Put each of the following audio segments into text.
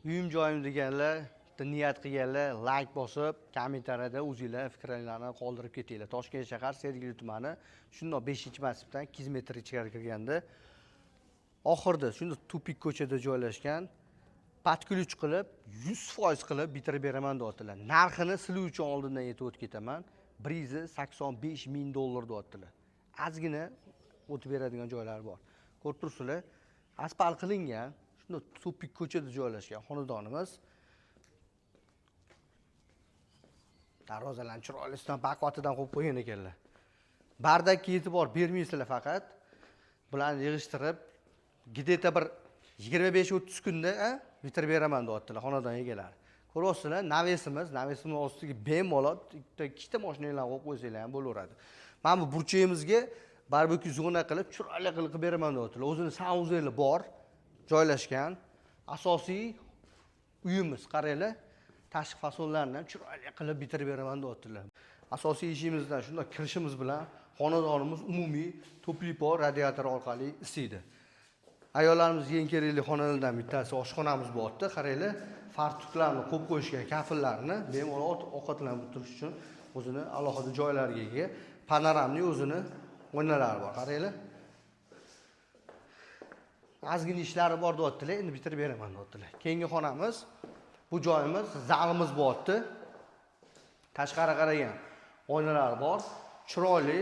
Uyum joyim deganlar, niyat qilganlar like bosib, kommentariyada o'zingizlar fikrlaringizni qoldirib ketinglar. Toshkent shahar Sergeli tumani shundoq 5-massivdan 200 metr ichkari kirganda oxirida shunda tupik ko'chada joylashgan, patkulch qilib 100% qilib bitirib beraman deyaptilar. Narxini sizlar uchun oldindan aytib o'tib ketaman. $185,000 deyaptilar. Ozgina o'tib beradigan joylar bor. Ko'rib turibsizlar, asfalt qilingan, shunda tupik ko'chada joylashgan xonadonimiz. Darvozalarni chiroylisidan baquvvatidan qo'yib qo'ygan ekanlar. Bardakka e'tibor bermaysizlar faqat. Bularni yig'ishtirib, gideta bir 25-30 kunda bitirib beraman deyaptilar xonadon egalari. Ko'ryapsizlar, navesimiz ostiga bemalol ikkita mashinalarni qo'yib qo'ysanglar ham bo'laveradi. Mana bu burchagimizga barbekyu zona qilib, chiroyli qilib beraman deyaptilar. O'zini saunzeli bor, joylashgan. Asosiy uyimiz, qaranglar, tashqi fasonlarni chiroyli qilib bitirib beraman deyaptilar. Asosiy ishimizdan shunday kirishimiz bilan xonadonimiz umumiy to'plipo radiator orqali isiydi. Ayollarimiz eng kerakli xonalardan bittasi oshxonamiz bo'lyapti. Qaranglar, fartuklarni qo'yib qo'yishgan kafillarni bemalol ovqatlanib turish uchun o'zini alohida joylariga ega. Panoramli o'zini oynalari bor. Qaranglar. Ozgina ishlari bor deyaptilar, endi bitirib beraman deyaptilar. Keyingi xonamiz, bu joyimiz, zalimiz bo'lyapti. Tashqari qaragan oynalar bor, chiroyli.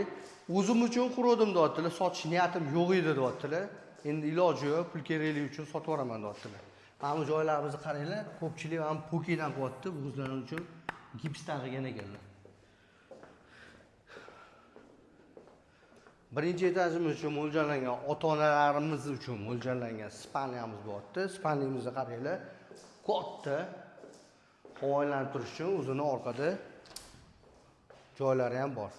O'zim uchun qurdim deyaptilar, sotish niyatim yo'q edi deyaptilar. Endi iloji yo'q, pul kerakligi uchun sotib yuboraman deyaptilar. Mana bu joylarimizni qaranglar, ko'pchilik ham pokidan qilyapti, bu o'zlari uchun gipsdan qilgan ekanlar. Birinchi etajimiz uchun mo'ljallangan, ota-onalarimiz uchun mo'ljallangan spalnyamiz bo'lyapti. Spalnyamizni qaranglar, katta havolanib turish uchun o'zini orqada joylari ham bor.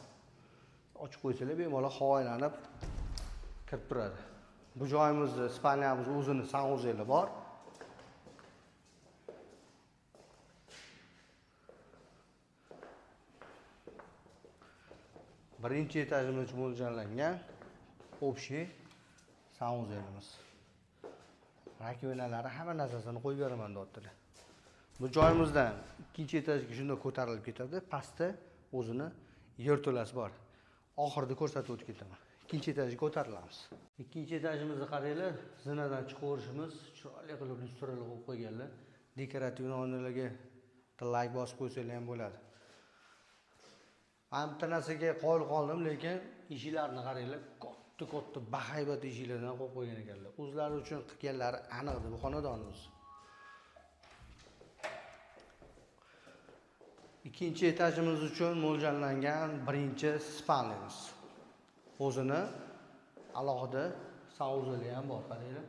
Ochib qo'ysalar bemalol havolanib kirib turadi. Bu joyimizda spalnyamiz o'zini sanuzeli bor. Birinchi etajimiz mo'ljallangan общий sanuzelimiz. Rakovinalari hamma narsasini qo'yib beraman deyaptilar. Bu joyimizdan ikkinchi etajga shunday ko'tarilib ketadi. Pastda o'zini yerto'lasi bor. Oxirida ko'rsatib o'tib ketaman. Ikkinchi etajga ko'tarilamiz. Ikkinchi etajimizni qaranglar, zinadan chiqarishimiz chiroyli qilib lyustralar qo'yib qo'yganlar. Dekorativ oynalarga like bosib qo'ysanglar ham bo'ladi. Men bitta narsaga qoyil qoldim, lekin eshiklarni qaranglar, katta bahaybat eshiklardan qo'yib qo'ygan ekanlar. O'zlari uchun qilganlari aniqdi bu xonadonimiz. Ikkinchi etajimiz uchun mo'ljallangan birinchi spalnyamiz. O'zini alohida saunzeli ham bor, qaranglar.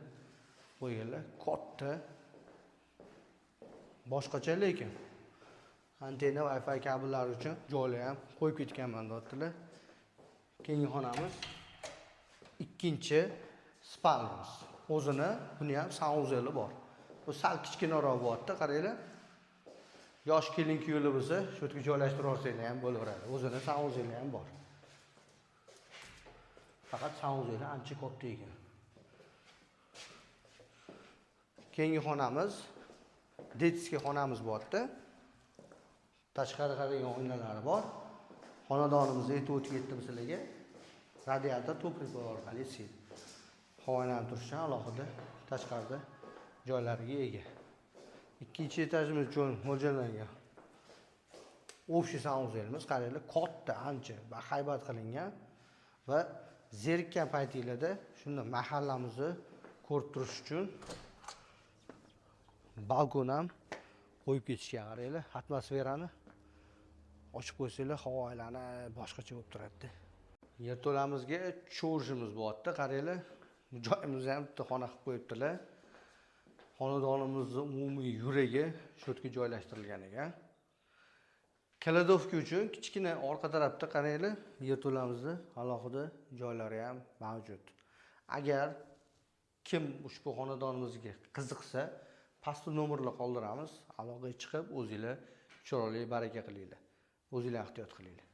Qo'yganlar, katta. Boshqacha lekin antenna, Wi-Fi kabellari uchun joylar ham qo'yib ketganman deyaptilar. Keyingi xonamiz ikkinchi spalnyamiz. O'zini buni ham saunzeli bor. Bu sal kichkinaroq bo'lyapti, qaranglar. Yosh kelin-kuyovlar bo'lsa, shu yerga joylashtirib olsanglar ham bo'laveradi. O'zini saunzeli ham bor. Faqat saunzeli ancha katta ekan. Keyingi xonamiz detskiy xonamiz bo'lyapti. Tashqari qaragan oynalari bor. Xonadonimizni aytib o'tib ketdim sizlarga. Radiator to'prik orqali isiydi. Havolanib turishdan alohida tashqarida joylariga ega. Ikkinchi etajimiz uchun mo'ljallangan общий saunzelimiz qaranglar, katta, ancha bahaybat qilingan va zerikkan paytinglarda shunda mahallamizni ko'rib turish uchun balkon ham qo'yib ketishgan, qaranglar, atmosferani ochib qo'ysanglar, havo aylanib boshqacha bo'lib turadi. Yerto'lamizga cho'rishimiz bo'lyapti, qaranglar. Bu joyimizni ham bitta xona qilib qo'yibdilar. Xonadonimizning umumiy yuragi shu yerga joylashtirilgan ekan. Kladovka uchun kichkina orqa tarafda qaranglar, yerto'lamizda alohida joylari ham mavjud. Agar kim ushbu xonadonimizga qiziqsa, pastda nomerlar qoldiramiz. Aloqaga chiqib, o'zingizlar chiroyli baraka qilinglar. O'zingizlar ehtiyot qilinglar.